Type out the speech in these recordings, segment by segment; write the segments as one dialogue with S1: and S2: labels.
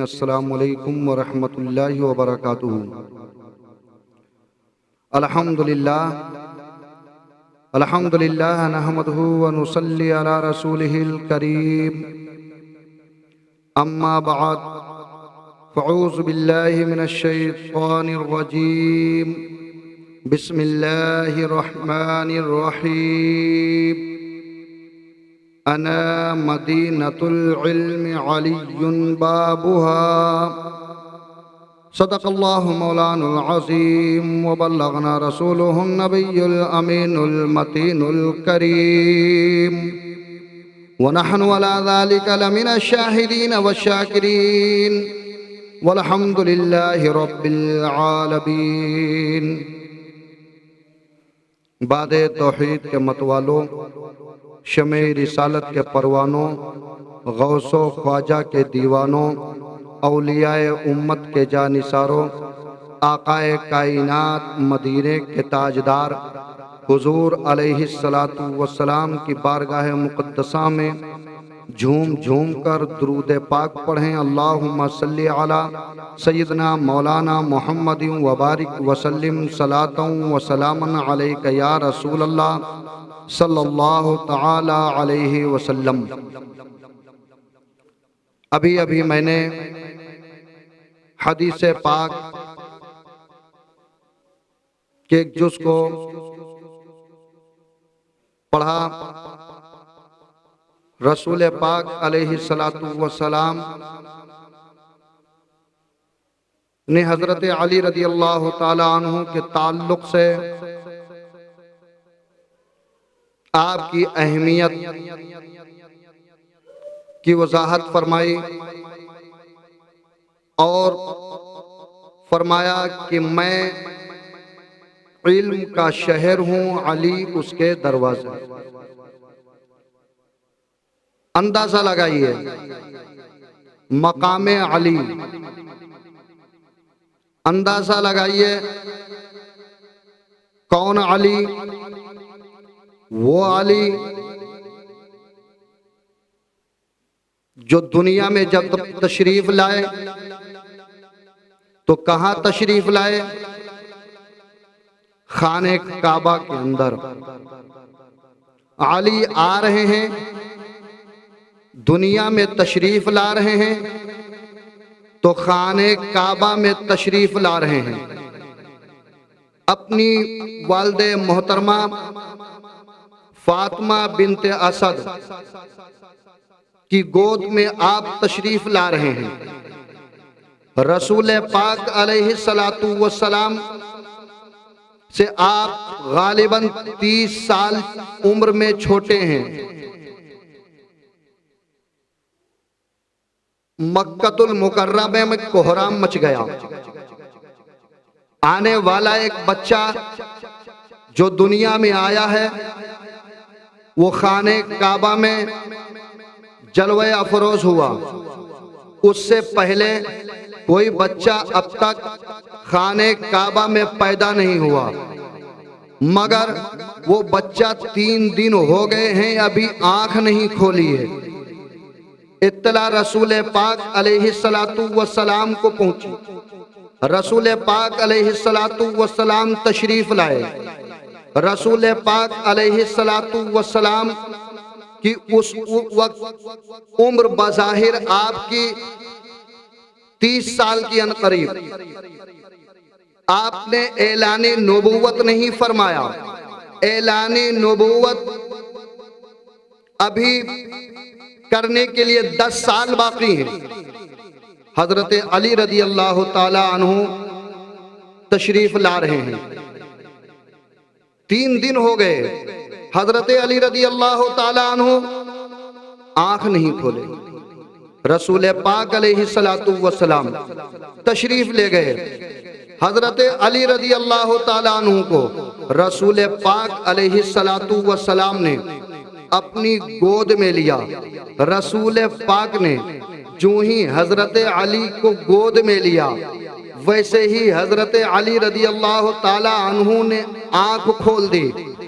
S1: السلام علیکم ورحمۃ اللہ وبرکاتہ۔ الحمدللہ نحمدہ ونصلی علی رسولہ الکریم، اما بعد فاعوذ باللہ من الشیطان الرجیم، بسم اللہ الرحمن الرحیم۔ انا مدینۃ العلم علی بابها، صدق اللہ مولانا العظیم وبلغنا رسولہ النبی الامین المتین الکریم، ونحن على ذلك لمن الشاہدین والشاکرین، والحمد للہ رب العالمین۔ باد توحید کے متوالوں، شمع رسالت کے پروانوں، غوث و خواجہ کے دیوانوں، اولیاء امت کے جانثاروں، آقائے کائنات مدینے کے تاجدار حضور علیہ السلام کی بارگاہ مقدسہ میں جھوم جھوم کر درود پاک پڑھیں۔ اللہم صلی علی سیدنا مولانا محمد وبارک وسلم صلاۃ و سلاما علیک یا رسول اللہ صلی اللہ تعالی علیہ وسلم۔ ابھی میں نے حدیث پاک کے ایک جز کو پڑھا۔ رسول پاک علیہ السلام نے حضرت علی رضی اللہ تعالی عنہ کے تعلق سے آپ کی اہمیت کی وضاحت فرمائی اور فرمایا کہ میں علم کا شہر ہوں، علی اس کے دروازے۔ اندازہ لگائیے مقام علی، اندازہ لگائیے کون علی؟ وہ علی جو دنیا میں جب تشریف لائے تو کہاں تشریف لائے؟ خانہ کعبہ کے اندر۔ علی آ رہے ہیں، دنیا میں تشریف لا رہے ہیں تو خانہ کعبہ میں تشریف لا رہے ہیں۔ اپنی والد محترمہ فاطمہ بنت اسد کی گود میں آپ تشریف لا رہے ہیں۔ رسول پاک علیہ السلام سے آپ غالباً 30 سال عمر میں چھوٹے ہیں۔ مکۃ المکرمہ میں کوہرام مچ گیا۔ آنے والا ایک بچہ جو دنیا میں آیا ہے وہ خانہ کعبہ میں جلوہ افروز ہوا۔ اس سے پہلے کوئی بچہ اب تک خانہ کعبہ میں پیدا نہیں ہوا، مگر وہ بچہ 3 دن ہو گئے ہیں ابھی آنکھ نہیں کھولی ہے۔ اطلاع رسول پاک علیہ السلام کو پہنچی۔ رسول پاک علیہ السلام تشریف لائے۔ رسول پاک علیہ السلام کی اس وقت عمر بظاہر آپ کی 30 سال کی عنقریب۔ آپ نے اعلان نبوت نہیں فرمایا، اعلان نبوت ابھی کرنے کے لیے 10 سال باقی ہیں۔ حضرت علی رضی اللہ تعالی عنہ تشریف لا رہے ہیں۔ 3 دن ہو گئے، حضرت علی رضی اللہ تعالی عنہ آنکھ نہیں کھولے۔ رسول پاک علیہ السلام تشریف لے گئے۔ حضرت علی رضی اللہ تعالی عنہ کو رسول پاک علیہ السلام نے اپنی گود میں لیا۔ رسول پاک نے جو ہی حضرت علی کو گود میں لیا، ویسے ہی حضرت علی رضی اللہ تعالی عنہ نے آنکھ کھول دی۔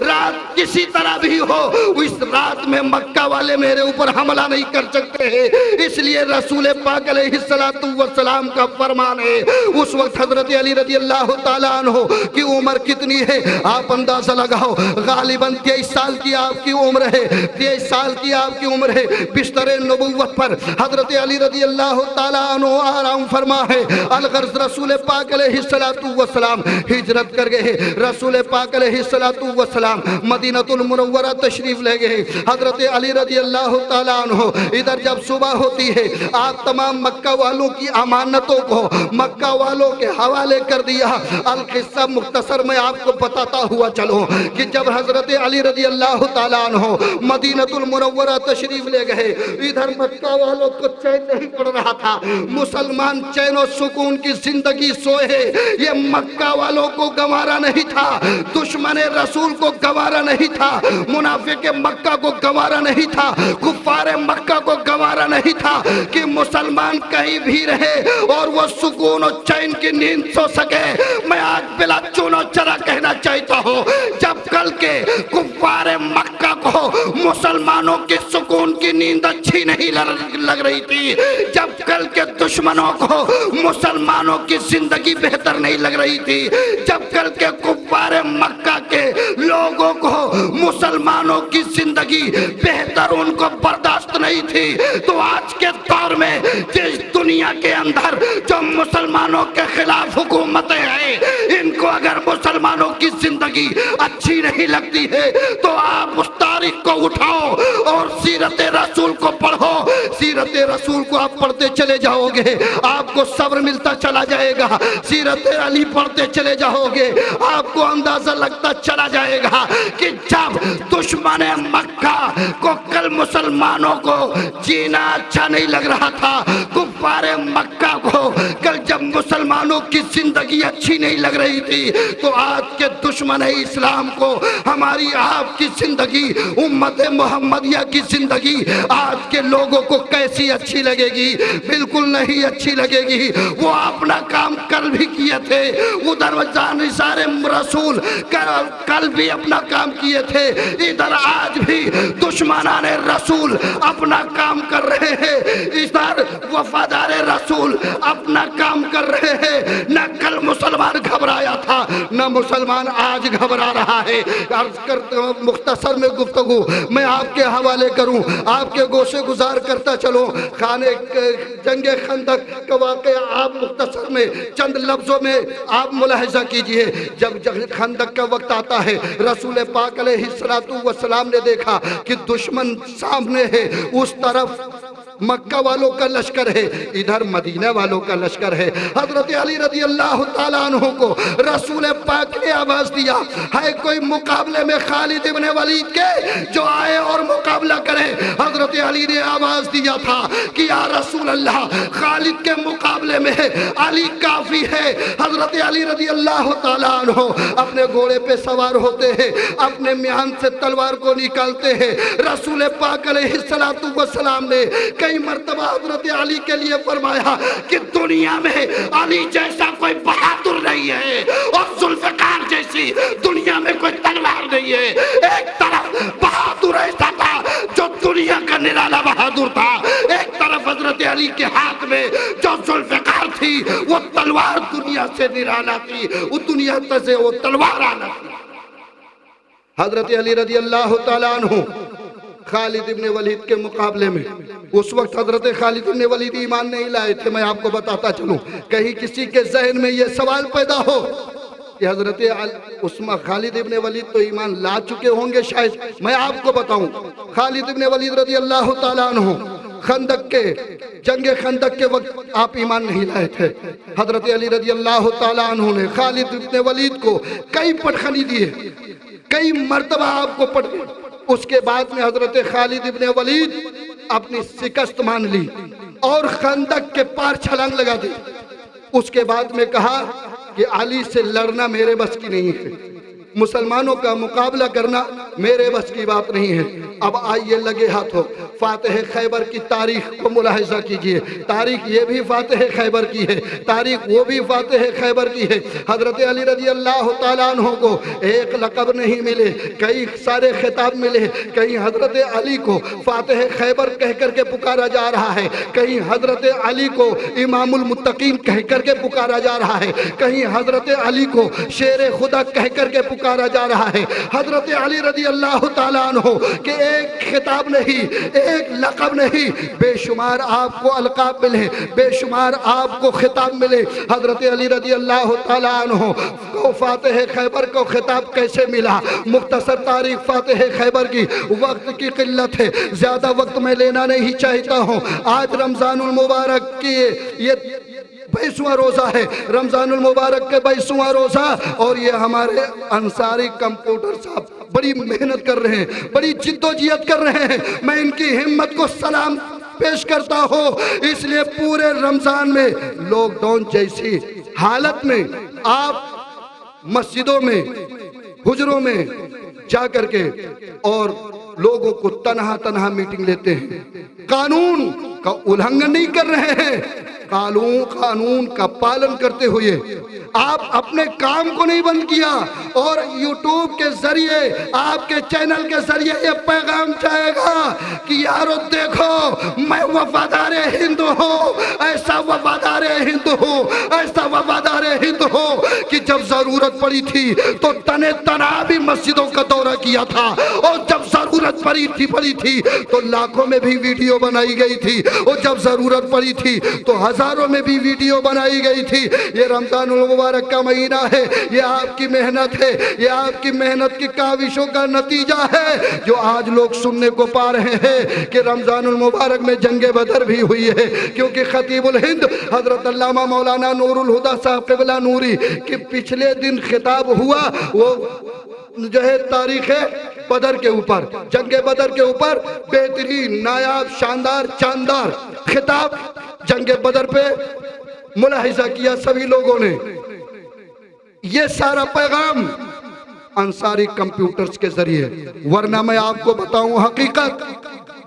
S1: رات کسی طرح بھی ہو، اس رات میں مکہ والے میرے اوپر حملہ نہیں کر سکتے ہیں۔ اس لیے رسول پاک علیہ السلام کا فرمان ہے۔ اس وقت حضرت علی رضی اللہ تعالیٰ عنہ کی عمر کتنی ہے آپ اندازہ لگاؤ، غالباً 23 سال کی آپ کی عمر ہے، 23 سال کی آپ کی عمر ہے۔ بستر نبوت پر حضرت علی رضی اللہ تعالیٰ عنہ آرام فرما ہے۔ الغرض رسول پاک علیہ السلام ہجرت کر گئے، رسول پاک علیہ السلام مدینہ المنورہ تشریف لے گئے۔ حضرت علی رضی اللہ تعالیٰ عنہ ادھر جب صبح ہوتی ہے، آپ تمام مکہ والوں کی امانتوں کو مکہ والوں کے حوالے کر دیا۔ القصہ مختصر میں آپ کو بتاتا ہوا چلوں کہ جب حضرت علی رضی اللہ تعالیٰ عنہ مدینہ المنورہ تشریف لے گئے، ادھر مکہ والوں کو چین نہیں پڑ رہا تھا، مسلمان چین و سکون کی زندگی سوئے، یہ مکہ والوں کو گوارا نہیں تھا، دشمن رسول کو گوارا نہیں تھا، منافق مکہ کو گوارا نہیں تھا، کفار مکہ کو گوارا نہیں تھا کہ مسلمان کہیں بھی رہے اور وہ سکون و چین کی نیند سو سکے۔ میں آج بلا چون و چرا کہنا چاہتا ہوں، جب کل کے کفار مکہ کو مسلمانوں کے سکون کی نیند اچھی نہیں لگ رہی تھی، جب کل کے دشمنوں کو مسلمانوں کی زندگی بہتر نہیں لگ رہی تھی، جب کل کے کفار مکہ کے لوگوں کو مسلمانوں کی زندگی بہتر ان کو برداشت نہیں تھی، تو آج کے دور میں جس دنیا کے اندر جو مسلمانوں کے خلاف حکومتیں ہیں، ان کو اگر مسلمانوں کی زندگی اچھی نہیں لگتی ہے تو آپ اس تاریخ کو اٹھاؤ اور سیرت رسول کو پڑھو۔ سیرت رسول کو آپ پڑھتے چلے جاؤ گے، آپ کو صبر ملتا چلا جائے گا۔ سیرت علی پڑھتے چلے جاؤ گے، آپ کو اندازہ لگتا چلا جائے گا کہ جب دشمن مکہ کو کل مسلمانوں کو جینا اچھا نہیں لگ رہا تھا، کفار مکہ کو کل جب مسلمانوں کی زندگی اچھی نہیں لگ رہی تھی، تو آج کے دشمن اسلام کو ہماری آپ کی زندگی، امت محمدیہ کی زندگی آج کے لوگوں کو کیسی اچھی لگے گی؟ بالکل نہیں اچھی لگے گی۔ وہ اپنا کام کل بھی کیے تھے، ادھر جانثار رسول کل بھی اپنا کام کیے تھے، ادھر آج بھی دشمنان رسول اپنا کام کر رہے ہیں، ادھر وفادار رسول اپنا کام کر رہے ہیں۔ نہ کل مسلمان گھبرایا تھا، نہ مسلمان آج گھبرا رہا ہے۔ عرض کرتا ہوں مختصر میں گفتگو میں آپ کے حوالے کروں، آپ کے گوشے گزار کرتا چلوں۔ خانے جنگ خندق کا واقعہ آپ مختصر میں چند لفظوں میں آپ ملاحظہ کیجئے۔ جب خندق کا وقت آتا ہے، رسول پاک علیہ السلام نے دیکھا کہ دشمن سامنے ہے، اس طرف مکہ والوں کا لشکر ہے، ادھر مدینہ والوں کا لشکر ہے۔ حضرت علی رضی اللہ تعالیٰ عنہ کو رسول پاک نے آواز دیا، ہے کوئی مقابلے میں خالد ابن ولید کے جو آئے اور مقابلہ کرے؟ حضرت علی نے آواز دیا تھا کہ یا رسول اللہ، خالد کے مقابلے میں علی کافی ہے۔ حضرت علی رضی اللہ تعالیٰ عنہ اپنے گھوڑے پہ سوار ہوتے ہیں، اپنے میان سے تلوار کو نکالتے ہیں۔ رسول پاک علیہ السلام نے کئی مرتبہ حضرت علی کے لیے فرمایا کہ دنیا میں علی جیسا کوئی بہادر نہیں ہے اور ذوالفقار جیسی دنیا میں کوئی تلوار نہیں ہے۔ ایک طرف بہادر ایسا تھا جو دنیا کا نرالا بہادر تھا، ایک طرف حضرت علی کے ہاتھ میں جو ذوالفقار تھی وہ تلوار دنیا سے نرالا تھی، وہ دنیا سے وہ تلوار آنا تھی۔ حضرت علی رضی اللہ تعالیٰ عنہ خالد ابن ولید کے مقابلے میں، اس وقت حضرت خالد ابن ولید ایمان نہیں لائے تھے۔ میں آپ کو بتاتا چلوں، کہیں کسی کے ذہن میں یہ سوال پیدا ہو کہ حضرت خالد ابن ولید تو ایمان لا چکے ہوں گے شاید، میں آپ کو بتاؤں خالد ابن ولید رضی اللہ تعالیٰ عنہ خندق کے جنگ خندق کے وقت آپ ایمان نہیں لائے تھے۔ حضرت علی رضی اللہ تعالیٰ عنہ نے خالد ابن ولید کو کئی پٹخنی دیے، کئی مرتبہ آپ کو پٹخنی۔ اس کے بعد میں حضرت خالد ابن ولید اپنی شکست مان لی اور خندق کے پار چھلانگ لگا دی۔ اس کے بعد میں کہا کہ علی سے لڑنا میرے بس کی نہیں ہے، مسلمانوں کا مقابلہ کرنا میرے بس کی بات نہیں ہے۔ اب آئیے لگے ہاتھوں فاتح خیبر کی تاریخ کو ملاحظہ کیجئے. تاریخ یہ بھی فاتح خیبر کی ہے, تاریخ وہ بھی فاتح خیبر کی ہے. حضرت علی رضی اللہ تعالیٰ عنہ کو ایک لقب نہیں ملے, کئی سارے خطاب ملے. کہیں حضرت علی کو فاتح خیبر کہہ کر کے پکارا جا رہا ہے, کہیں حضرت علی کو امام المتقین کہہ کر کے پکارا جا رہا ہے, کہیں حضرت علی کو شیر خدا کہہ کر کے پکارا جا رہا ہے. حضرت علی رضی اللہ تعالیٰ عنہ کہ ایک خطاب نہیں, ایک لقب نہیں, بے شمار آپ کو القاب ملے, بے شمار آپ کو خطاب ملے. حضرت علی رضی اللہ تعالیٰ عنہ کو فاتح خیبر کو خطاب کیسے ملا؟ مختصر تاریخ فاتح خیبر کی, وقت کی قلت ہے, زیادہ وقت میں لینا نہیں چاہتا ہوں. آج رمضان المبارک کی یہ 22واں روزہ ہے, رمضان المبارک کے 22واں روزہ, اور یہ ہمارے انصاری کمپیوٹر صاحب بڑی محنت کر رہے ہیں, بڑی جد و جہد کر رہے ہیں. میں ان کی ہمت کو سلام پیش کرتا ہوں. اس لیے پورے رمضان میں لاک ڈاؤن جیسی حالت میں آپ مسجدوں میں, حجروں میں جا کر کے اور لوگوں کو تنہا تنہا میٹنگ لیتے ہیں. قانون کا الہنگن نہیں کر رہے ہیں, قانون کا پالن کرتے ہوئے آپ اپنے کام کو نہیں بند کیا. اور یوٹیوب کے ذریعے, آپ کے چینل کے ذریعے یہ پیغام جائے گا کہ یارو دیکھو میں وفادار ہند ہوں, ایسا وفادار ہند ہوں, ایسا وفادار ہند ہوں کہ جب ضرورت پڑی تھی تو تنے تنہا بھی مسجدوں کا دورہ کیا تھا, اور جب ضرورت پڑی تھی تو لاکھوں میں بھی ویڈیو بنائی گئی تھی, اور جب ضرورت پڑی تھی تو ہزاروں میں بھی ویڈیو بنائی گئی تھی. یہ رمضان المبارک کا مہینہ ہے, یہ آپ کی محنت ہے, یہ آپ کی محنت کی کاوشوں کا نتیجہ ہے جو آج لوگ سننے کو پا رہے ہیں کہ رمضان المبارک میں جنگ بدر بھی ہوئی ہے. کیونکہ خطیب الہند حضرت علامہ مولانا نور الہدیٰ صاحب قبلہ نوری کہ پچھلے دن خطاب ہوا, وہ جو ہے تاریخ بدر کے اوپر, جنگ بدر کے اوپر بہترین, نایاب, شاندار, چاندار خطاب جنگ بدر پہ ملاحظہ کیا سبھی لوگوں نے. یہ سارا پیغام انصاری کمپیوٹرز کے ذریعے, ورنہ میں آپ کو بتاؤں حقیقت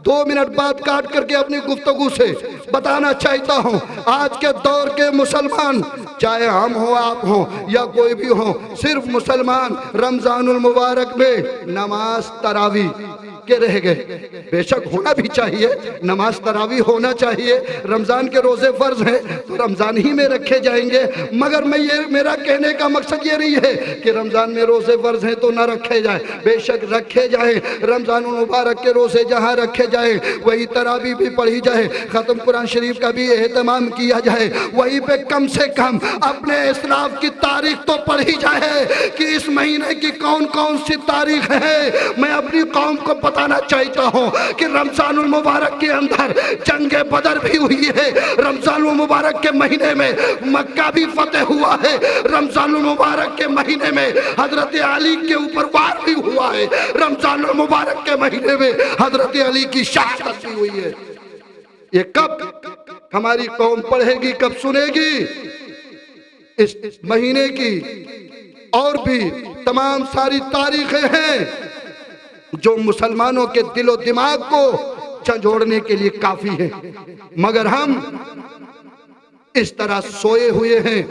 S1: 2 منٹ بعد کاٹ کر کے اپنی گفتگو سے بتانا چاہتا ہوں, آج کے دور کے مسلمان, چاہے ہم ہوں, آپ ہوں یا کوئی بھی ہوں, صرف مسلمان رمضان المبارک میں نماز تراویح کے رہ گئے. بے شک ہونا بھی چاہیے, نماز تراویح ہونا چاہیے, رمضان کے روزے فرض ہیں تو رمضان ہی میں رکھے جائیں گے. مگر میرا کہنے کا مقصد یہ نہیں ہے کہ رمضان میں روزے فرض ہیں تو نہ رکھے جائیں, بے شک رکھے جائیں. رمضان المبارک کے روزے جہاں رکھے جائیں وہی تراویح بھی پڑھی جائے, ختم قرآن شریف کا بھی اہتمام کیا جائے, وہیں پہ کم سے کم اپنے اسلاف کی تاریخ تو پڑھی جائے کہ اس مہینے کی کون کون سی تاریخ ہے. میں اپنی قوم کو بتانا چاہتا ہوں کہ رمضان المبارک کے اندر جنگ بدر بھی ہوئی ہے, رمضان المبارک کے مہینے میں مکہ بھی فتح ہوا ہے, رمضان المبارک کے مہینے میں حضرت علی کے اوپر وار بھی ہوا ہے, رمضان المبارک کے مہینے میں حضرت علی کی شہادت بھی ہوئی ہے. یہ کب ہماری قوم پڑھے گی, کب سنے گی؟ اس مہینے کی اور بھی تمام ساری تاریخیں ہیں جو مسلمانوں کے دل و دماغ کو جھنجھوڑنے کے لیے کافی ہے. مگر ہم اس طرح سوئے ہوئے ہیں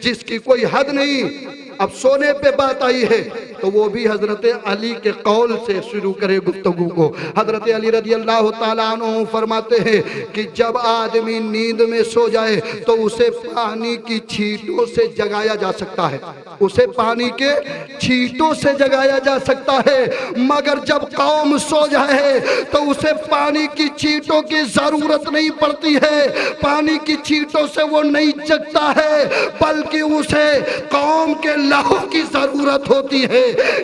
S1: جس کی کوئی حد نہیں. اب سونے پہ بات آئی ہے تو وہ بھی حضرت علی کے قول سے شروع کرے گفتگو کو. حضرت علی رضی اللہ تعالیٰ عنہ فرماتے ہیں کہ جب آدمی نیند میں سو جائے تو اسے پانی کی چھینٹوں سے جگایا جا سکتا ہے, اسے پانی کے چھینٹوں سے جگایا جا سکتا ہے, مگر جب قوم سو جائے تو اسے پانی کی چھینٹوں کی ضرورت نہیں پڑتی ہے, پانی کی چھینٹوں سے وہ نہیں جگتا ہے, بلکہ اسے قوم کے لہو کی ضرورت ہوتی ہے.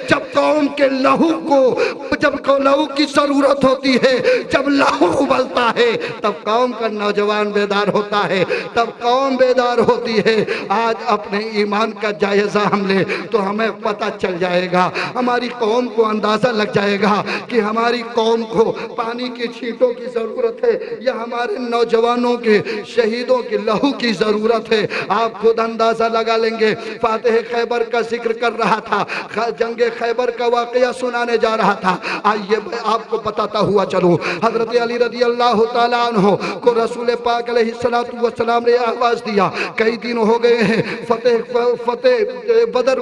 S1: جب قوم کے لہو کی ضرورت ہوتی ہے, جب لہو ابلتا ہے تب قوم کا نوجوان بیدار ہوتا ہے, تب قوم بیدار ہوتی ہے. آج اپنے ایمان کا جائزہ ہم لیں تو ہمیں پتہ چل جائے گا, ہماری قوم کو اندازہ لگ جائے گا کہ ہماری قوم کو پانی کی چھینٹوں کی ضرورت ہے یا ہمارے نوجوانوں کے, شہیدوں کے لہو کی ضرورت ہے. آپ خود اندازہ لگا لیں گے. فاتح خیبر کا ذکر کر رہا تھا, جنگ خیبر کا واقعہ سنانے جا رہا تھا. آئیے میں آپ کو بتاتا ہوا چلوں. حضرت علی رضی اللہ تعالیٰ عنہ کو رسول پاک علیہ السلام نے آواز دیا, کئی دن ہو گئے ہیں فتح بدر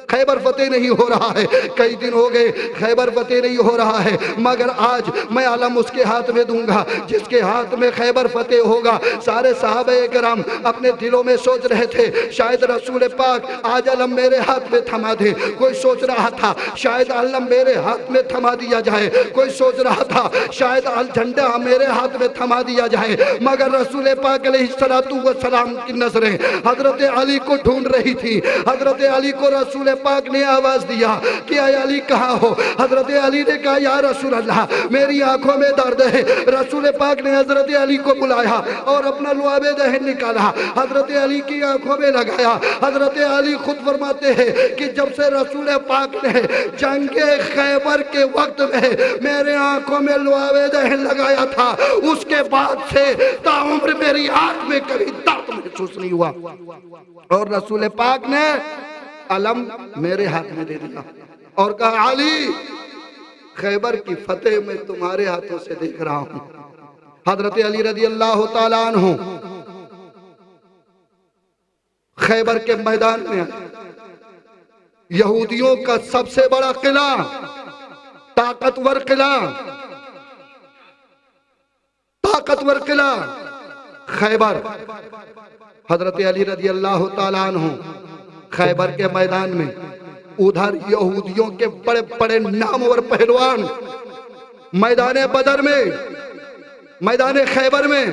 S1: خیبر فتح نہیں ہو رہا ہے, کئی دن ہو گئے خیبر فتح نہیں ہو رہا ہے, مگر آج میں علم اس کے ہاتھ میں دوں گا جس کے ہاتھ میں خیبر فتح ہوگا. سارے صحابہ کرام اپنے دلوں میں سوچ رہے تھے شاید رسول پاک آج علم میرے ہاتھ میں تھما دے. کوئی سوچ رہا تھا شاید علم میرے ہاتھ میں تھما دیا جائے, کوئی سوچ رہا تھا شاید جھنڈا میرے ہاتھ میں تھما دیا جائے, مگر رسول پاک علیہ السلام کی نظریں حضرت علی کو ڈھونڈ رہی تھی. حضرت علی کو رسول پاک نے آواز دیا کہ اے علی کہاں ہو؟ حضرت علی نے کہا یا رسول اللہ میری آنکھوں میں درد ہے. رسول پاک نے حضرت علی کو بلایا اور اپنا لعاب دہن نکالا, حضرت علی کی آنکھوں میں لگایا. حضرت علی خود فرماتے ہیں کہ جب سے رسول پاک نے جنگ خیبر کے وقت میں میرے آنکھوں میں لعاب دہن لگایا تھا, اس کے بعد سے تا عمر میری آنکھ میں کبھی درد محسوس نہیں ہوا. اور رسول پاک نے علم میرے ہاتھ میں دے دیا اور کہا علی خیبر کی فتح میں تمہارے ہاتھوں سے دیکھ رہا ہوں. حضرت علی رضی اللہ تعالیٰ عنہ خیبر کے میدان میں یہودیوں کا سب سے بڑا قلعہ, طاقتور قلعہ خیبر. حضرت علی رضی اللہ تعالیٰ عنہ خیبر کے میدان میں, ادھر یہودیوں کے بڑے بڑے نامور پہلوان میدان بدر میں, میدان خیبر میں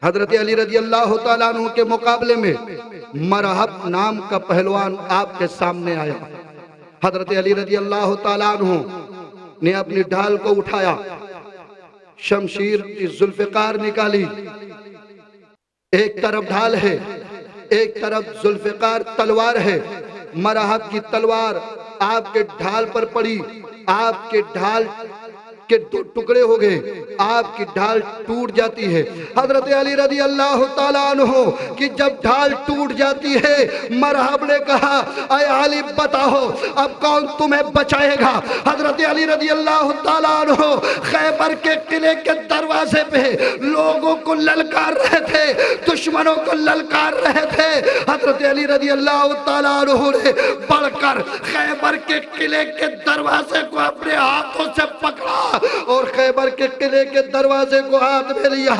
S1: حضرت علی رضی اللہ تعالیٰ عنہ کے مقابلے میں مرحب نام کا پہلوان آپ کے سامنے آیا. حضرت علی رضی اللہ تعالیٰ عنہ نے اپنی ڈھال کو اٹھایا, شمشیر کی ذوالفقار نکالی, ایک طرف ڈھال ہے ایک طرف ذوالفقار تلوار ہے. مرحب کی تلوار آپ کے ڈھال پر پڑی, آپ کے ڈھال کے دو ٹکڑے ہو گئے, آپ کی ڈھال ٹوٹ جاتی ہے. حضرت علی رضی اللہ تعالیٰ عنہ کہ جب ڈھال ٹوٹ جاتی ہے مرحب نے کہا اے علی بتاؤ اب کون تمہیں بچائے گا؟ حضرت علی رضی اللہ تعالیٰ عنہ خیبر کے قلعے کے دروازے پہ لوگوں کو للکار رہے تھے, دشمنوں کو للکار رہے تھے. حضرت علی رضی اللہ تعالیٰ عنہ نے بڑھ کر خیبر کے قلعے کے دروازے کو اپنے ہاتھوں سے پکڑا اور خیبر کے قلعے کے دروازے کو ہاتھ میں لیا.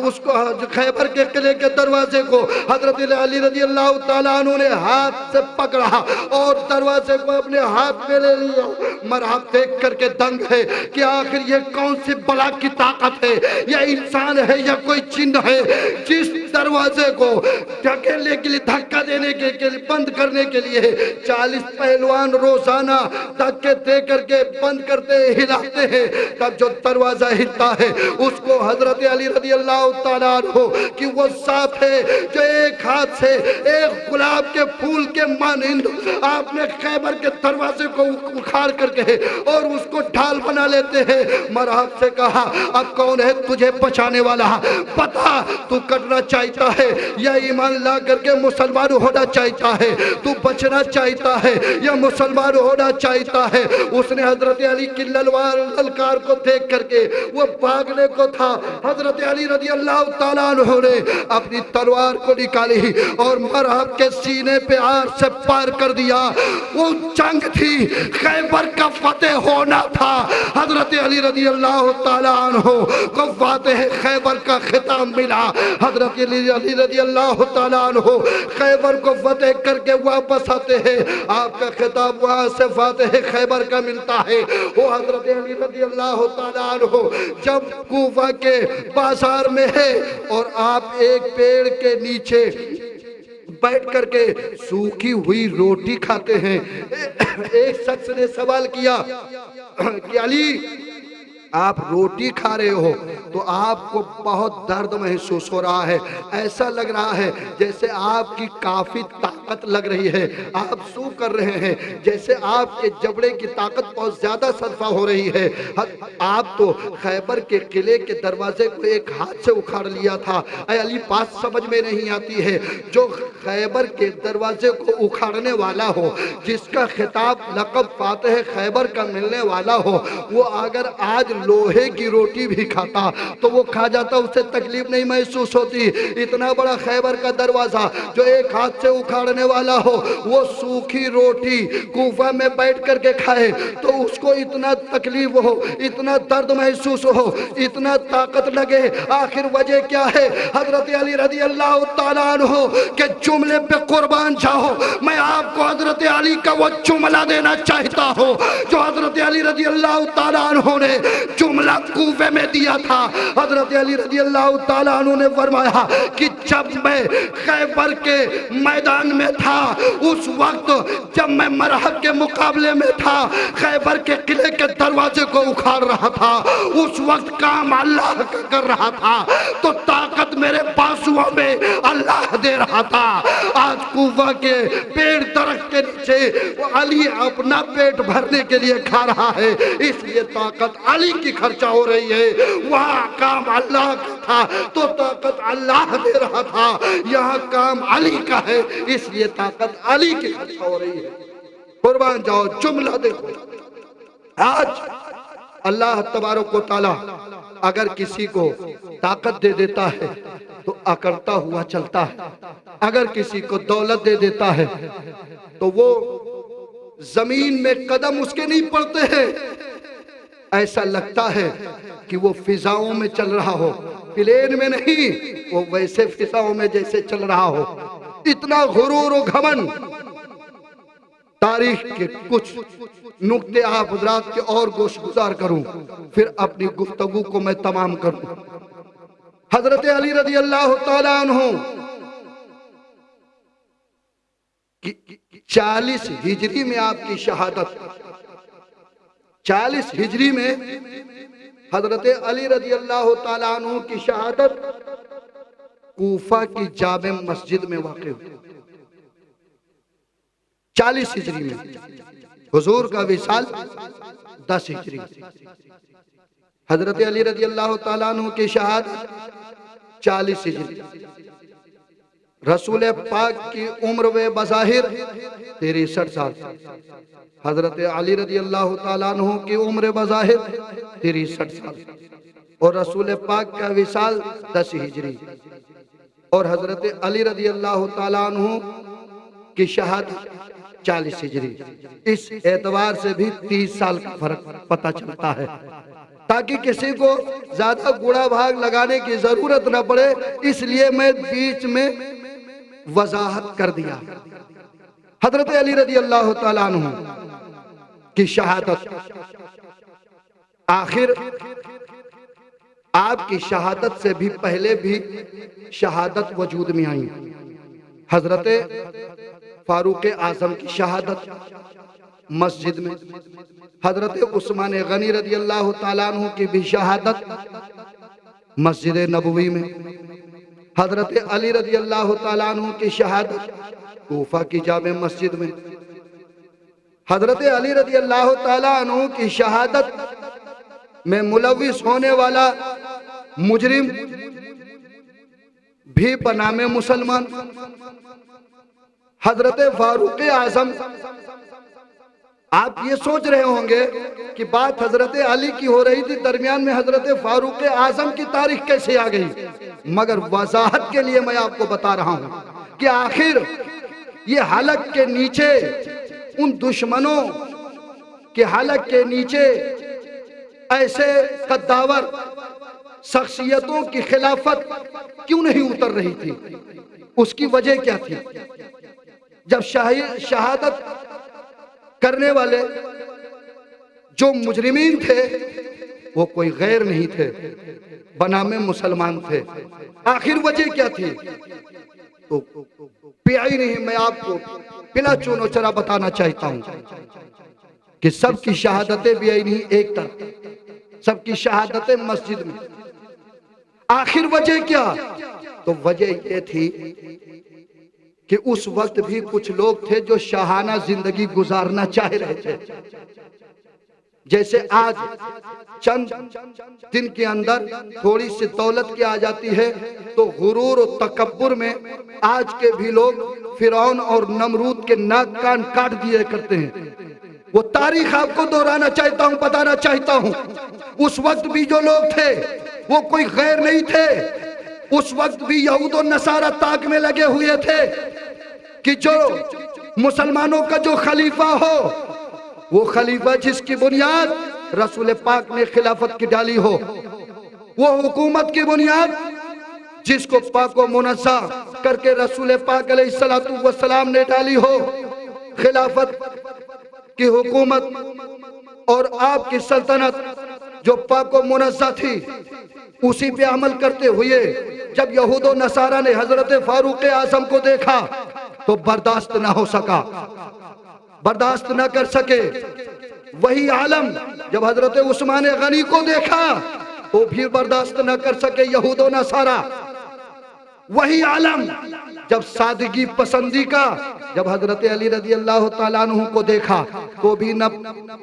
S1: اس کو خیبر کے قلعے کے دروازے کو حضرت علی رضی اللہ تعالیٰ عنہ نے ہاتھ سے پکڑا اور دروازے کو اپنے ہاتھ میں لے لیا. مرحب دیکھ کر کے دنگ ہے کہ آخر یہ کون سی بلا کی طاقت ہے, یہ انسان ہے یا کوئی جن ہے جس دروازے کو ڈھکیلنے کے لیے, دھکا دینے کے لیے, بند کرنے کے لیے 40 پہلوان روزانہ دھکے دے کر کے بند کرتے ہلاتے ہیں. تب جو دروازہ ہلتا ہے اس کو حضرت علی رضی اللہ تعالیٰ عنہ کہ وہ ساتھ ہے جو ایک ہاتھ سے ایک گلاب کے پھول کے مانند آپ نے خیبر کے دروازے کو اکھاڑ کر کے اور اس کو ڈھال بنا لیتے ہیں. مرحب سے کہا اب کون ہے تجھے بچانے والا؟ بتا تو کرنا چاہتا ہے یا ایمان لا کر کے مسلمان ہونا چاہتا ہے؟ تو بچنا چاہتا ہے یا مسلمان ہونا چاہتا ہے؟ اس نے حضرت علی کی للکار کو دیکھ کر کے وہ بھاگنے کو تھا. حضرت علی رضی اللہ تعالیٰ عنہ نے اپنی تلوار کو نکالی اور مرحب کے سینے پہ آر سے پار کر دیا. وہ جنگ تھی, خیبر کا فتح ہونا تھا. حضرت علی رضی اللہ تعالیٰ عنہ کو فاتح خیبر کا خطاب ملا. حضرت علی رضی اللہ تعالیٰ عنہ خیبر کو فتح کر کے واپس آتے ہیں, آپ کا خطاب وہاں سے فاتح خیبر کا ملتا ہے. وہ حضرت علی رضی اللہ تعالیٰ عنہ جب کوفہ کے بازار میں ہے اور آپ ایک پیڑ کے نیچے بیٹھ کر کے سوکھی ہوئی روٹی کھاتے ہیں, ایک شخص نے سوال کیا کہ علی آپ روٹی کھا رہے ہو تو آپ کو بہت درد محسوس ہو رہا ہے, ایسا لگ رہا ہے جیسے آپ کی کافی طاقت طاقت لگ رہی ہے، آپ سو کر رہے ہیں، جیسے آپ کے جبڑے کی طاقت بہت زیادہ صرفہ ہو رہی ہے۔ آپ تو خیبر کے قلعے کے دروازے کو ایک ہاتھ سے اکھاڑ لیا تھا۔ اے علی بات سمجھ میں نہیں آتی ہے، جو خیبر کے دروازے کو اکھاڑنے والا ہو، جس کا خطاب لقب فاتح خیبر کا ملنے والا ہو، وہ اگر آج لوہے کی روٹی بھی کھاتا تو وہ کھا جاتا، اسے تکلیف نہیں محسوس ہوتی۔ اتنا بڑا خیبر کا دروازہ جو ایک ہاتھ سے اکھاڑنے والا ہو، وہ سوکھی روٹی کوفہ میں بیٹھ کر کے کھائے تو اس کو اتنا تکلیف ہو، اتنا درد محسوس ہو، اتنا طاقت لگے۔ آخر وجہ کیا ہے؟ حضرت علی رضی اللہ تعالیٰ عنہ کے جملے پہ قربان جاؤ، میں آپ کو حضرت علی کا وہ جملہ دینا چاہتا ہوں جو حضرت علی رضی اللہ تعالیٰ عنہ نے جملہ کوفے میں دیا تھا۔ حضرت علی رضی اللہ تعالیٰ عنہ نے فرمایا کہ جب میں خیبر کے میدان میں تھا، اس وقت جب میں مرحب کے مقابلے میں تھا، خیبر کے قلعے کے دروازے کو اکھاڑ رہا تھا، اس وقت کام اللہ کا کر رہا تھا تو طاقت میرے بازوؤں میں اللہ دے رہا تھا۔ آج کوفہ کے پیڑ درخت کے نیچے وہ علی اپنا پیٹ بھرنے کے لیے کھا رہا ہے، اس لیے طاقت علی کی خرچہ ہو رہی ہے۔ وہاں کام اللہ کا تھا تو طاقت اللہ دے رہا تھا، یہاں کام علی کا ہے اس لیے طاقت علی کی خرچہ ہو رہی ہے۔ قربان جاؤ، جملہ دیکھو۔ آج اللہ تبارک و تعالی اگر کسی کو طاقت دے دیتا ہے تو اکڑتا ہوا چلتا ہے، اگر کسی کو دولت دے دیتا ہے تو وہ زمین میں قدم اس کے نہیں پڑتے ہیں، ایسا لگتا ہے کہ وہ فضاؤں میں چل رہا ہو، پلین میں نہیں، وہ ویسے فضاؤں میں جیسے چل رہا ہو۔ اتنا غرور و گھمنڈ۔ تاریخ کے کچھ نقطے آپ حضرات کے اور گوش گزار کروں، پھر اپنی گفتگو کو میں تمام کروں۔ حضرت علی رضی اللہ تعالیٰ عنہ 40 ہجری میں آپ کی شہادت، 40 ہجری میں حضرت علی رضی اللہ تعالیٰ عنہ کی شہادت کوفہ کی جامع مسجد میں واقع ہوئی۔ 40 ہجری میں حضور کا وصال 10 ہجری، حضرت علی رضی اللہ تعالیٰ عنہ کی شہادت 40 ہجری، رسول پاک کی عمر و بظاہر 63 سال، حضرت علی رضی اللہ تعالیٰ عنہ کی عمر بظاہر 63 سال، اور رسول پاک کا وصال 10 ہجری، اور حضرت علی رضی اللہ تعالیٰ عنہ کی شہادت 40 ہجری۔ اس اعتبار سے بھی 30 سال کا فرق پتہ چلتا ہے، تاکہ کسی کو زیادہ گوڑا بھاگ لگانے کی ضرورت نہ پڑے، اس لیے میں بیچ میں وضاحت کر دیا۔ حضرت علی رضی اللہ تعالیٰ عنہ کی شہادت، آخر آپ کی شہادت سے بھی پہلے بھی شہادت وجود میں آئی۔ حضرت فاروق اعظم کی شہادت مسجد میں، حضرت عثمان غنی رضی اللہ تعالیٰ عنہ کی بھی شہادت مسجد نبوی میں، حضرت علی رضی اللہ تعالیٰ عنہ کی شہادت کوفہ کی جامع مسجد میں، حضرت علی رضی اللہ تعالیٰ عنہ کی شہادت میں ملوث ہونے والا مجرم بھی بنام مسلمان حضرت فاروق اعظم۔ آپ یہ سوچ رہے ہوں گے کہ بات حضرت علی کی ہو رہی تھی، درمیان میں حضرت فاروق اعظم کی تاریخ کیسے آ گئی؟ مگر وضاحت کے لیے میں آپ کو بتا رہا ہوں کہ آخر یہ حلق کے نیچے ان دشمنوں کے حلق کے نیچے ایسے قداور شخصیتوں کی خلافت کیوں نہیں اتر رہی تھی؟ اس کی وجہ کیا تھی؟ جب شہادت کرنے والے جو مجرمین تھے وہ کوئی غیر نہیں تھے، بنام مسلمان تھے۔ آخر وجہ کیا تھی؟ تو پیائی نہیں، میں آپ کو بلا چونو چرا بتانا چاہتا ہوں کہ سب کی شہادتیں بھی آئی نہیں ایک طرف، سب کی شہادتیں مسجد میں۔ آخر وجہ کیا؟ تو وجہ یہ تھی کہ اس وقت بھی کچھ لوگ تھے جو شاہانہ زندگی گزارنا چاہ رہے تھے. جیسے آج چند دن کے اندر تھوڑی سی دولت کی آ جاتی ہے تو غرور و تکبر میں آج کے بھی لوگ فرعون اور نمرود کے ناک کان کاٹ دیے کرتے ہیں. وہ تاریخ آپ کو دہرانا چاہتا ہوں، بتانا چاہتا ہوں. اس وقت بھی جو لوگ تھے وہ کوئی غیر نہیں تھے. اس وقت بھی یہود و نصارہ طاق میں لگے ہوئے تھے کہ جو مسلمانوں کا جو خلیفہ ہو، وہ خلیفہ جس کی بنیاد رسول پاک نے خلافت کی ڈالی ہو، وہ حکومت کی بنیاد جس کو پاک و منزہ کر کے رسول پاک علیہ السلام نے ڈالی ہو، خلافت کی حکومت اور آپ کی سلطنت جو پاک و منزہ تھی، اسی پہ عمل کرتے ہوئے جب یہود و نصارہ نے حضرت فاروق اعظم کو دیکھا تو برداشت نہ ہو سکا، برداشت نہ کر سکے. وہی عالم جب حضرت عثمان غنی کو دیکھا تو بھی برداشت نہ کر سکے یہود و نصارہ. وہی عالم جب سادگی پسندی کا جب حضرت علی رضی اللہ تعالیٰ عنہ کو دیکھا تو بھی نہ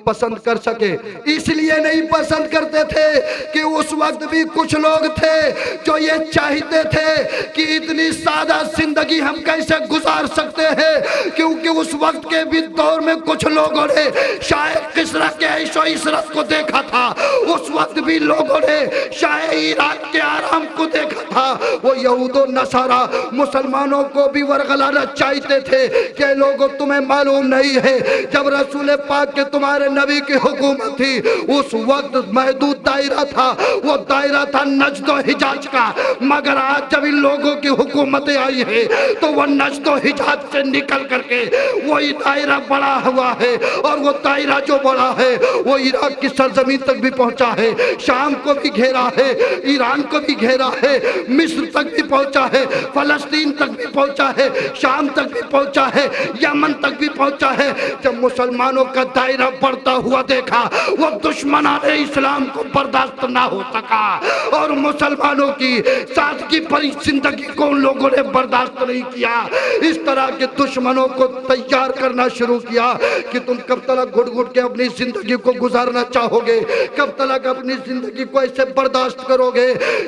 S1: پسند کر سکے. اس لیے نہیں پسند کرتے تھے کہ اس وقت بھی کچھ لوگ تھے جو یہ چاہتے تھے کہ اتنی سادہ زندگی ہم کیسے گزار سکتے ہیں، کیونکہ اس وقت کے بھی دور میں کچھ لوگوں نے شاہ کسریٰ کے عیش و عشرت کو دیکھا تھا. اس وقت بھی لوگوں نے شاہ ایران کے آرام کو دیکھا تھا. وہ یہود و نصارہ مسلمانوں کو بھی ورغلانا چاہتے تھے کہ لوگوں تمہیں معلوم نہیں ہے جب رسول پاک کے تمہارے نبی کی حکومت تھی اس وقت محدود دائرہ تھا، وہ دائرہ تھا نجد و حجاز کا، مگر آج جب ان لوگوں کی حکومتیں آئی ہیں تو وہ نجد و حجاز سے نکل کر کے وہی دائرہ بڑا ہوا ہے، اور وہ دائرہ جو بڑا ہے وہ عراق کی سرزمین تک بھی پہنچا ہے، شام کو بھی گھیرا ہے، ایران کو بھی گھیرا ہے، مصر تک بھی پہنچا ہے، فلسطین تک بھی پہنچا ہے، شام تک بھی پہنچا ہے، یمن تک بھی پہنچا ہے. جب مسلمانوں کا دائرہ بڑھتا ہوا دیکھا وہ دشمنان اسلام کو برداشت نہ ہو سکا، اور مسلمانوں کی سادگی بھری زندگی کو ان لوگوں نے برداشت نہیں کیا. اس طرح کے دشمنوں کو تیار کرنا شروع کیا کہ تم کب تک گھٹ گھٹ کے اپنی زندگی کو گزارنا چاہو گے، کب تک اپنی زندگی کو ایسے برداشت کرو گے.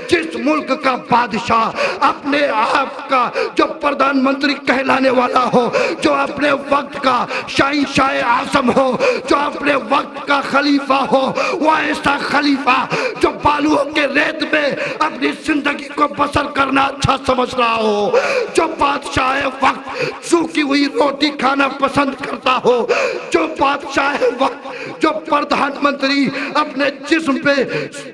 S1: جس ملک کا بادشاہ اپنے آپ کا جو پردھان منتری کہلانے والا ہو، جو اپنے وقت کا شاہ اعظم ہو، جو اپنے وقت کا خلیفہ ہو، وہ ایسا خلیفہ جو بالوں کے ریت میں اپنی زندگی کو بسر کرنا اچھا سمجھ رہا ہو، جو بادشاہ وقت سوکھی ہوئی روٹی کھانا پسند کرتا ہو، جو بادشاہ وقت جو پردھان منتری اپنے جسم پہ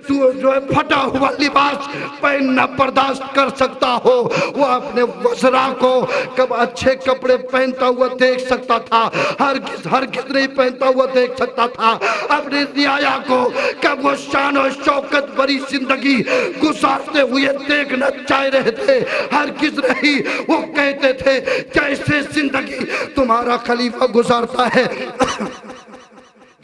S1: جو پھٹا ہوا لباس پہننا برداشت کر سکتا ہو، وہ اپنے وزراء کو کب اچھے کپڑے پہنتا ہوا دیکھ سکتا تھا، ہرگز نہیں پہنتا ہوا دیکھ سکتا تھا. اپنی رعایا کو کب وہ شان و شوکت بری زندگی گزارتے ہوئے دیکھنا چاہ رہے تھے، ہرگز نہیں. وہ کہتے تھے جیسے زندگی تمہارا خلیفہ گزارتا ہے،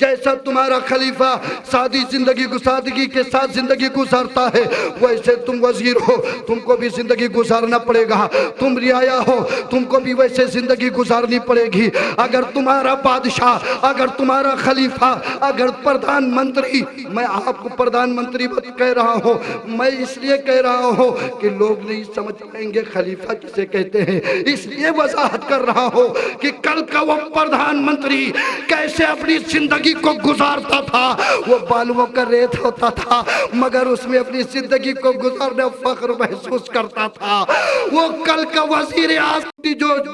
S1: جیسا تمہارا خلیفہ سادگی کے ساتھ زندگی گزارتا ہے، ویسے تم وزیر ہو، تم کو بھی زندگی گزارنا پڑے گا. تم رعایا ہو، تم کو بھی ویسے زندگی گزارنی پڑے گی. اگر تمہارا بادشاہ، اگر تمہارا خلیفہ، اگر پردھان منتری، میں آپ کو پردھان منتری کہہ رہا ہوں، میں اس لیے کہہ رہا ہوں کہ لوگ نہیں سمجھ پائیں گے خلیفہ کسے کہتے ہیں، اس لیے وضاحت کر رہا ہوں کہ کل کا وہ پردھان منتری کیسے اپنی زندگی کو گزارتا تھا. وہ بالوں کا ریت ہوتا تھا مگر اس میں اپنی زندگی کو گزارنا فخر محسوس کرتا تھا. وہ کل کا وزیر اعظم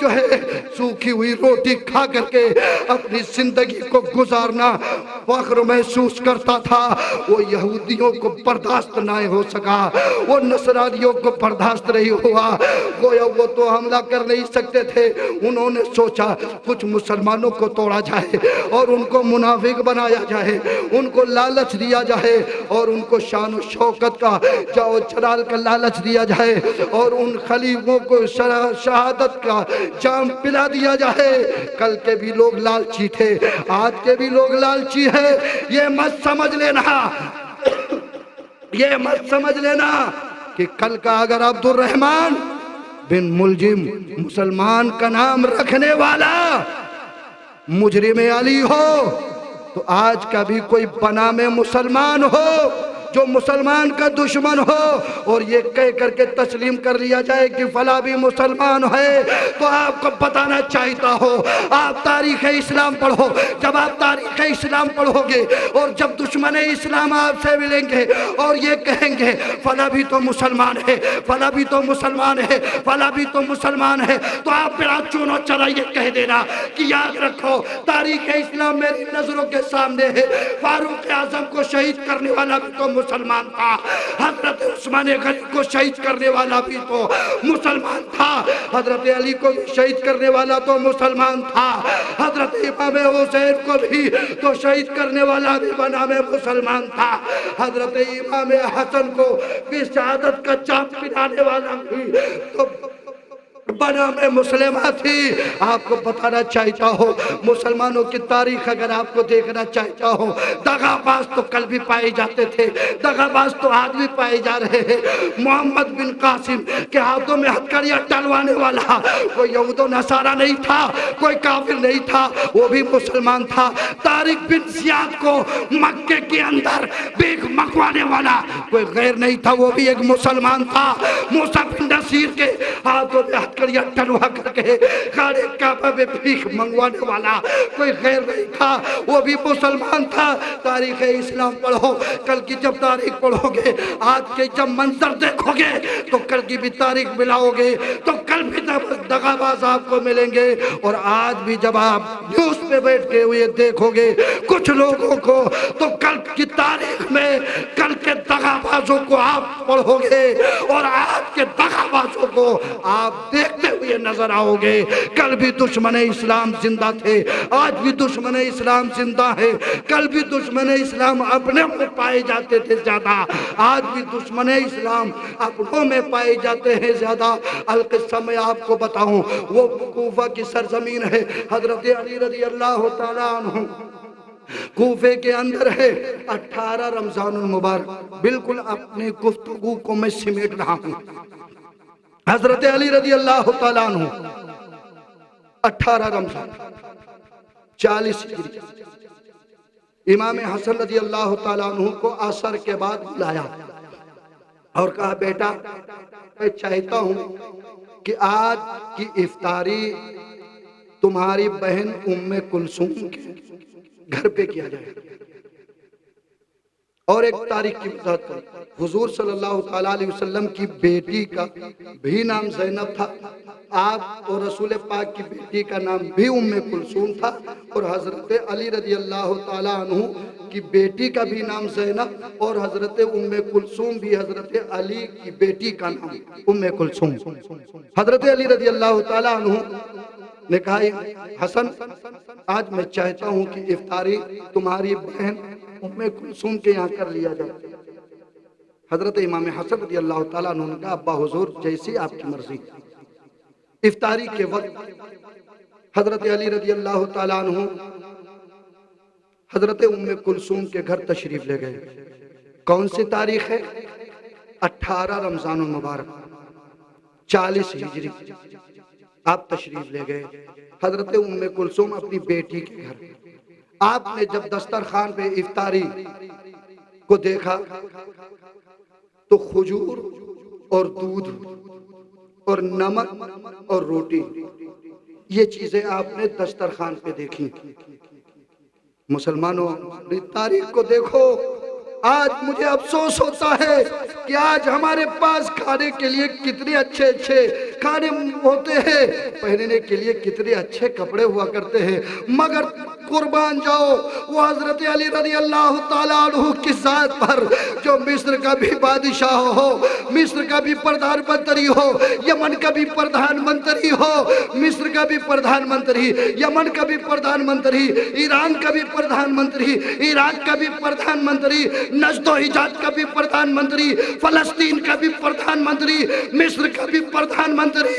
S1: جو ہے سوکھی ہوئی روٹی کھا کر کے اپنی زندگی کو گزارنا فخر محسوس کرتا تھا. وہ یہودیوں کو برداشت نہ ہو سکا، وہ نصرانیوں کو برداشت نہیں ہوا. گویا وہ تو حملہ کر نہیں سکتے تھے، انہوں نے سوچا کچھ مسلمانوں کو توڑا جائے اور ان کو منافق بنایا جائے، ان کو لالچ دیا جائے اور ان کو شان و شوکت کا جاؤ جلال کا لالچ دیا جائے اور ان خلیفوں کو شہادت کا جام پلا دیا جائے. کل کے بھی لوگ لالچی تھے، آج کے بھی لوگ لالچی ہیں. یہ مت سمجھ لینا، یہ مت سمجھ لینا کہ کل کا اگر عبد الرحمن بن ملجم مسلمان کا نام رکھنے والا مجرم علی ہو، تو آج کبھی کوئی بنام مسلمان ہو جو مسلمان کا دشمن ہو اور یہ کہہ کر کے تسلیم کر لیا جائے کہ فلاں بھی مسلمان ہے، تو آپ کو بتانا چاہتا ہو آپ تاریخ اسلام پڑھو۔ جب آپ تاریخ اسلام پڑھو گے اور جب دشمن اسلام آپ سے ملیں گے اور یہ کہیں گے فلاں بھی تو مسلمان ہے، فلاں بھی تو مسلمان ہے، فلاں بھی تو مسلمان ہے، تو آپ بڑا چونو چرا یہ کہہ دینا کہ یاد رکھو تاریخ اسلام میری نظروں کے سامنے ہے، فاروق اعظم کو شہید کرنے والا بھی تو مسلمان تھا، حضرت عثمان غنی کو شہید کرنے والا بھی تو مسلمان تھا، حضرت علی کو شہید کرنے والا تو مسلمان تھا، حضرت امام حسین کو بھی تو شہید کرنے والا بھی بنام مسلمان تھا، حضرت امام حسن کو بھی شہادت کا چاپ پہنانے والا بھی تو بنام مسلمہ تھی۔ آپ کو بتانا چاہتا ہو مسلمانوں کی تاریخ اگر آپ کو دیکھنا چاہتا ہو، دغا باز تو کل بھی پائے جاتے تھے، دغا باز تو آج بھی پائے جا رہے ہیں۔ محمد بن قاسم کے ہاتھوں میں ہتھکڑیاں ڈلوانے والا کوئی یہود و نصارہ نہیں تھا، کوئی کافر نہیں تھا، وہ بھی مسلمان تھا۔ طارق بن زیاد کو مکے کے اندر بیک مکوانے والا کوئی غیر نہیں تھا، وہ بھی ایک مسلمان تھا۔ موسیٰ بن نصیر کے ہاتھوں میں ہتھکڑیاں ڈلوا کر کے غارِ کعبہ میں بھیک منگوانے والا کوئی غیر نہیں تھا، وہ بھی مسلمان تھا۔ تاریخ اسلام پڑھو، کل کی جب تاریخ پڑھو گے، آج کے جب منظر دیکھو گے تو کل کی بھی تاریخ ملاؤ گے تو کل بھی دغا باز آپ کو ملیں گے، اور آج بھی جب آپ نیوز پہ بیٹھ کے ہوئے دیکھو گے کچھ لوگوں کو تو کل کی تاریخ میں کل کے دغا بازوں کو آپ پڑھو گے اور آج کے دغا بازوں کو آپ دیکھتے ہوئے نظر آؤ گے۔ کل بھی دشمن اسلام زندہ تھے، آج بھی دشمن اسلام زندہ ہے، کل بھی دشمن اسلام اپنے میں پائے جاتے تھے زیادہ، آج بھی دشمن اسلام اپنوں میں پائے جاتے ہیں زیادہ۔ القصہ میں آپ کو بتاؤں، وہ کوفہ کی سرزمین ہے، حضرت علی رضی اللہ تعالیٰ عنہ کوفے کے اندر ہے۔ 18 رمضان المبارک، بالکل اپنی گفتگو کو میں سمیٹ رہا ہوں۔ حضرت علی رضی اللہ تعالیٰ عنہ 18 رمضان 40 ہجری، امام حسن رضی اللہ تعالیٰ عنہ کو عصر کے بعد بلایا اور کہا بیٹا میں چاہتا ہوں کہ آج کی افطاری تمہاری بہن ام کلثوم کے گھر پہ کیا جائے، اور ایک تاریخ کی وضاحت کریں۔ حضور صلی اللہ تعالیٰ علیہ وسلم کی بیٹی کا بھی نام زینب تھا، آپ اور رسول پاک کی بیٹی کا نام بھی ام کلثوم تھا، اور حضرت علی رضی اللہ تعالیٰ عنہ کی بیٹی کا بھی نام زینب، اور حضرت ام کلثوم بھی حضرت علی کی بیٹی کا نام ام کلثوم۔ حضرت علی رضی اللہ تعالیٰ عنہ نے کہا حسن آج میں چاہتا ہوں کہ افطاری تمہاری بہن ام کلثوم کے یہاں کر لیا جائے۔ حضرت امام حسن رضی اللہ تعالیٰ عنہ نے کہا ابا حضور جیسی آپ کی مرضی۔ افطاری کے وقت حضرت علی رضی اللہ تعالیٰ عنہ حضرت ام کلثوم کے گھر تشریف لے گئے۔ کون سی تاریخ ہے؟ 18 رمضان المبارک 40 ہجری، آپ تشریف لے گئے حضرت ام کلثوم اپنی بیٹی کے گھر۔ آپ نے جب دسترخوان پہ افطاری کو دیکھا تو کھجور اور دودھ اور نمک اور روٹی، یہ چیزیں آپ نے دسترخوان پہ دیکھی۔ مسلمانوں تاریخ کو دیکھو، آج مجھے افسوس ہوتا ہے کہ آج ہمارے پاس کھانے کے لیے کتنے اچھے اچھے کھانے ہوتے ہیں، پہننے کے لیے کتنے اچھے کپڑے ہوا کرتے ہیں، مگر قربان جاؤ وہ حضرت علی رضی اللہ تعالیٰ عنہ کی ذات پر جو مصر کا بھی بادشاہ ہو، مصر کا بھی پردھان منتری ہو، یمن کا بھی پردھان منتری ہو، مصر کا بھی پردھان منتری، یمن کا بھی پردھان منتری، ایران کا بھی پردھان منتری، عراق کا بھی پردھان منتری، نجد و حجاز کا بھی پردھان منتری، فلسطین کا بھی پردھان منتری، مصر کا بھی پردھان منتری،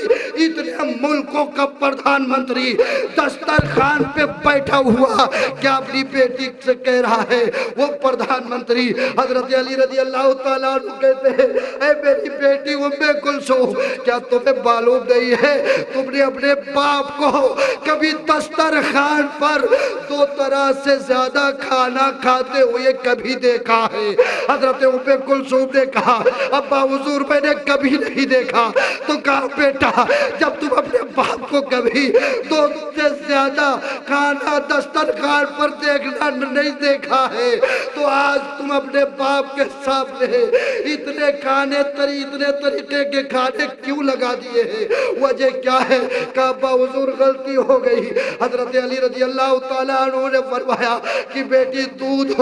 S1: اتنے ملکوں کا پردھان منتری دسترخوان پہ بیٹھا ہوا کیا اپنی بیٹی سے کہہ رہا ہے، وہ پردھان منتری حضرت علی رضی اللہ تعالیٰ عنہ کہتے ہیں اے میری بیٹی ام کلثوم، کیا تمہیں معلوم نہیں ہے تم نے اپنے باپ کو کبھی دسترخوان پر 2 طرح سے زیادہ کھانا کھاتے ہوئے کبھی دیکھا ہے؟ حضرت ام کلثوم نے کہا ابا حضور میں نے کبھی نہیں دیکھا۔ تو کہا بیٹا جب تم اپنے باپ کو کبھی 2 سے زیادہ کھانا دسترخوان پر دیکھنا نہیں دیکھا ہے تو آج تم اپنے باپ کے سامنے اتنے طریقے کے کھانے کیوں لگا دیے ہیں؟ وجہ کیا ہے؟ کہا ابا حضور غلطی ہو گئی۔ حضرت علی رضی اللہ تعالیٰ عنہ نے فرمایا کہ بیٹی دودھ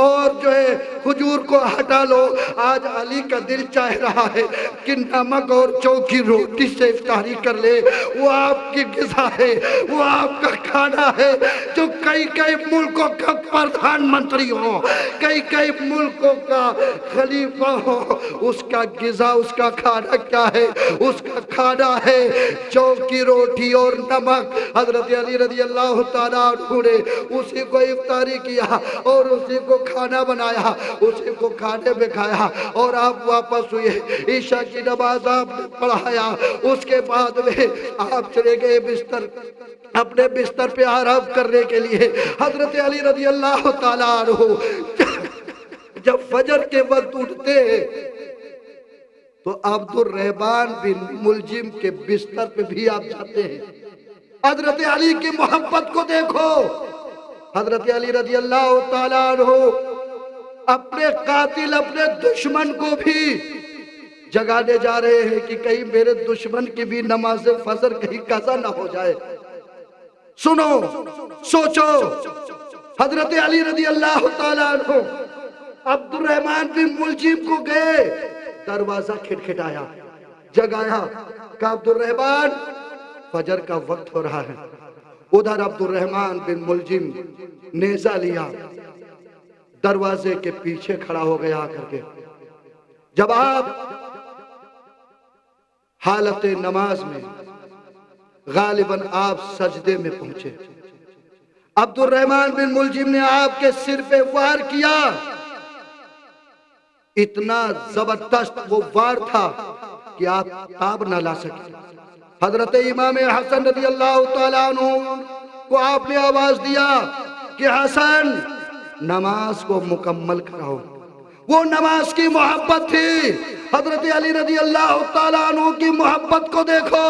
S1: اور جو ہے کھجور کو ہٹا لو، آج علی کا دل چاہ رہا ہے کہ نمک اور جو کی روٹی سے افطاری کر لے، وہ آپ کی غذا ہے، وہ آپ کا کھانا ہے۔ جو کئی ملکوں کا پردھان منتری ہو، کئی ملکوں کا خلیفہ ہو، اس کا غذا، اس کا کھانا کیا ہے؟ اس کا کھانا ہے جو کی روٹی اور نمک۔ حضرت علی رضی اللہ تعالیٰ عنہ نے اسی کو افطاری کیا اور اسی کو کھانا بنایا، اسی کو کھانے میں کھایا اور آپ واپس ہوئے، عشاء کی نماز آپ نے پڑھایا، اس کے بعد میں آپ چلے گئے بستر، اپنے بستر پہ آرام کرنے کے لیے۔ حضرت علی رضی اللہ تعالیٰ عنہ جب فجر کے وقت اٹھتے تو عبد الرحمن بن ملجم کے بستر پہ بھی آپ جاتے ہیں۔ حضرت علی کی محبت کو دیکھو، حضرت علی رضی اللہ تعالیٰ عنہ اپنے قاتل، اپنے دشمن کو بھی جگانے جا رہے ہیں کہ کہیں میرے دشمن کی بھی نماز فجر کہیں قضا نہ ہو جائے۔ سنو، سوچو، حضرت علی رضی اللہ تعالیٰ عنہ عبد الرحمن بن ملجم کو گئے، دروازہ کھٹکھٹایا، جگایا، کہا عبد الرحمن فجر کا وقت ہو رہا ہے۔ ادھر عبد الرحمن بن ملجم نیزہ لیا، دروازے کے پیچھے کھڑا ہو گیا آ کر کے۔ جب آپ حالت نماز میں غالباً آپ سجدے میں پہنچے، عبد الرحمن بن ملجم نے آپ کے سر پہ وار کیا، اتنا زبردست وہ وار تھا کہ آپ تاب نہ لا سکے۔ حضرت امام حسن رضی اللہ تعالیٰ عنہ کو آپ نے آواز دیا کہ حسن نماز کو مکمل کراؤ۔ وہ نماز کی محبت تھی۔ حضرت علی رضی اللہ تعالیٰ عنہ کی محبت کو دیکھو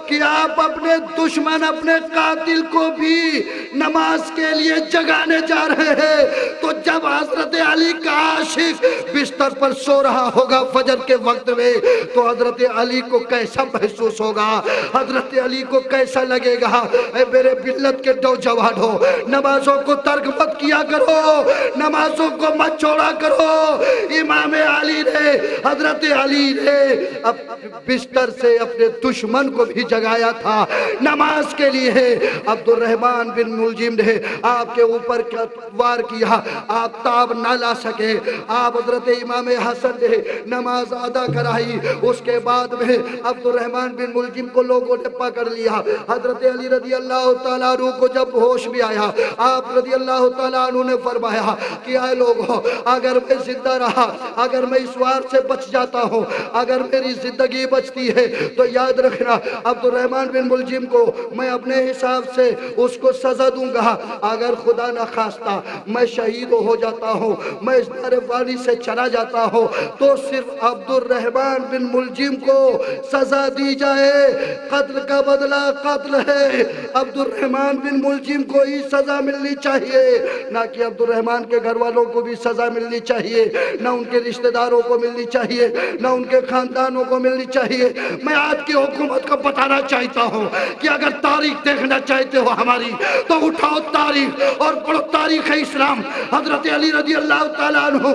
S1: کہ آپ اپنے دشمن، اپنے قاتل کو بھی نماز کے لیے جگانے جا رہے ہیں۔ تو جب حضرت علی کا عاشق بستر پر سو رہا ہوگا فجر کے وقت میں تو حضرت علی کو کیسا محسوس ہوگا؟ حضرت علی کو کیسا لگے گا؟ اے میرے ملت کے نوجوانوں، نمازوں کو ترک مت کیا کرو، نمازوں کو مت چھوڑا کرو۔ امام علی نے، حضرت علی نے بستر سے اپنے دشمن کو بھی جگایا تھا نماز کے لیے۔ عبد الرحمن بن ملجم نے آپ کے اوپر وار کیا، آپ تاب نہ لا سکے۔ آپ حضرت امام حسن نے نماز ادا کرائی۔ اس کے بعد میں عبد الرحمن بن ملجم کو لوگوں نے پکڑ لیا۔ حضرت علی رضی اللہ تعالیٰ عنہ کو جب ہوش بھی آیا، آپ رضی اللہ تعالیٰ عنہ نے فرمایا کہ اے لوگوں، اگر میں زندہ رہا، اگر میں اس وار سے بچ جاتا ہوں، اگر میری زندگی بچتی ہے تو یاد رکھنا عبد الرحمن بن ملجم کو میں اپنے حساب سے اس کو سزا دوں گا۔ اگر خدا نہ خواستہ میں شہید ہو جاتا ہوں، میں اس دار فانی سے چلا جاتا ہوں، تو صرف عبد الرحمن بن ملجم کو سزا دی جائے۔ قتل کا بدلہ قتل ہے، عبد الرحمن بن ملجم کو ہی سزا ملنی چاہیے، نہ کہ عبد الرحمن کے گھر والوں کو بھی سزا ملنی چاہیے، نہ ان کے رشتہ داروں کو ملنی چاہیے، نہ ان کے خاندانوں کو ملنی چاہیے۔ میں آج کی حکومت کو بتانا چاہتا ہوں کہ اگر تاریخ دیکھنا چاہتے ہو ہماری تو اٹھاؤ تاریخ اور پڑھو تاریخ اسلام۔ حضرت علی رضی اللہ تعالیٰ عنہ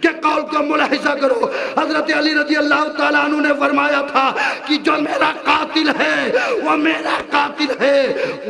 S1: کے قول کو ملاحظہ کرو۔ حضرت علی رضی اللہ تعالیٰ عنہ نے فرمایا تھا کہ جو میرا قاتل ہے وہ میرا قاتل ہے،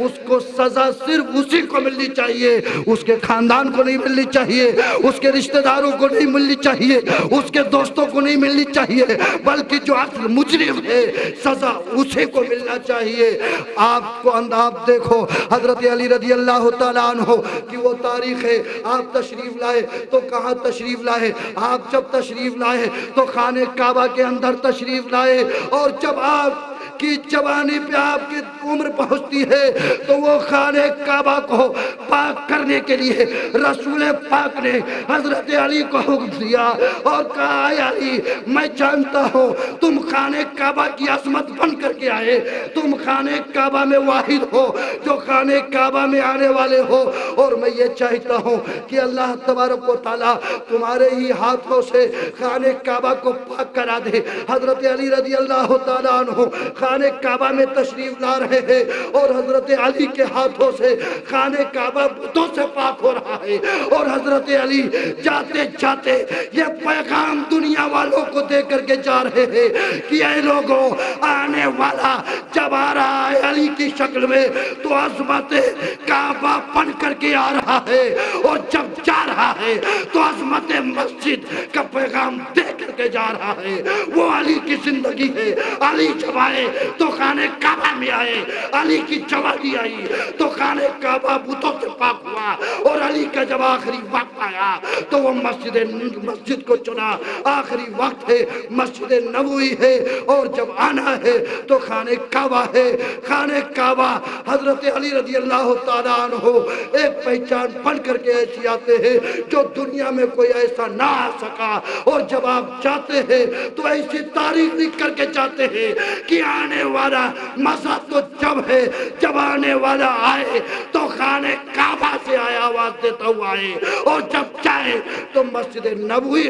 S1: اس کو سزا صرف اسی کو ملنی چاہیے، اس کے خاندان کو نہیں ملنی چاہیے، اس کے رشتہ داروں کو نہیں ملنی چاہیے، اس کے دوستوں کو نہیں ملنی چاہیے، بلکہ جو اصل مجرم ہے سزا اسی کو ملنا چاہیے۔ آپ دیکھو حضرت علی رضی اللہ تعالیٰ عنہ کی وہ تاریخ ہے۔ آپ تشریف لائے تو کہاں تشریف لائے؟ آپ جب تشریف لائے تو خانہ کعبہ کے اندر تشریف لائے، اور جب آپ کی جوانی پہ آپ کی عمر پہنچتی ہے تو وہ خانہ کعبہ کو پاک کرنے کے لیے رسول پاک نے حضرت علی کو حکم دیا اور کہا اے علی میں جانتا ہوں تم خانہ کعبہ کی عظمت بن کر کے آئے، تم خانہ کعبہ میں واحد ہو جو خانہ کعبہ میں آنے والے ہو، اور میں یہ چاہتا ہوں کہ اللہ تبارک و تعالیٰ تمہارے ہی ہاتھوں سے خانہ کعبہ کو پاک کرا دے۔ حضرت علی رضی اللہ تعالیٰ عنہ خانہ کعبہ میں تشریف لا رہے ہیں اور حضرت علی کے ہاتھوں سے خانہ کعبہ بتوں سے پاک ہو رہا ہے، اور حضرت علی جاتے جاتے یہ پیغام دنیا والوں کو دے کر کے جا رہے ہیں کہ اے لوگوں، آنے والا جب آ رہا ہے علی کی شکل میں تو عظمت کعبہ بن کر کے آ رہا ہے، اور جب جا رہا ہے تو عظمت مسجد کا پیغام دے کر کے جا رہا ہے۔ وہ علی کی زندگی ہے۔ علی جب آئے تو خانہ کعبہ میں آئے، علی کی جوانی آئی تو خانہ کعبہ بتوں سے پاک ہوا، اور علی کا جب آخری وقت آیا تو وہ مسجد کو چنا۔ آخری وقت ہے، مسجد نبوی ہے، اور جب آنا ہے تو خانہ کعبہ ہے۔ خانہ کعبہ حضرت علی رضی اللہ تعالیٰ عنہ ایک پہچان بن کر کے ایسی آتے ہیں جو دنیا میں کوئی ایسا نہ آ سکا، اور جب آپ جاتے ہیں تو ایسی تاریخ لکھ کر کے جاتے ہیں کہ آنے والا مزہ تو جب ہے جب آنے والا آئے تو خانہ کعبہ سے آئے آواز دیتا ہوا آئے، اور جب جائے تو مسجد نبوی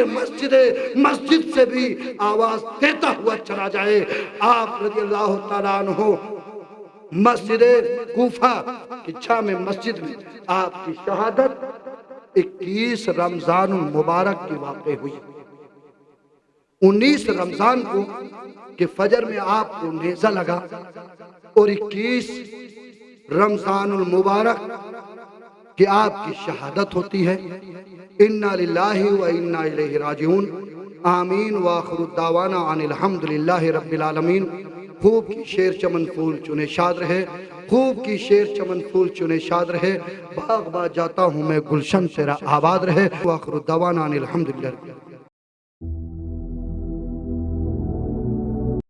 S1: مسجد سے بھی آواز دیتا ہوا چلا جائے۔ آپ رضی اللہ تعالیٰ عنہ مسجد کوفہ کی جامع مسجد میں آپ کی شہادت 21 رمضان المبارک کی واقع ہوئی۔ 19 رمضان کو کہ فجر میں آپ کو نیزہ لگا، اور 21 رمضان المبارک کہ آپ کی شہادت ہوتی ہے۔ انا للہ و انا الیہ راجعون۔ آمین وآخر الدعوانا ان الحمدللہ رب العالمین۔ خوب کی شیر چمن پھول چنے شاد رہے، خوب کی شیر چمن پھول چنے شاد رہے، باغ با جاتا ہوں میں گلشن تیرا آباد رہے۔ وآخر الدعوانا ان الحمدللہ رب العالمین۔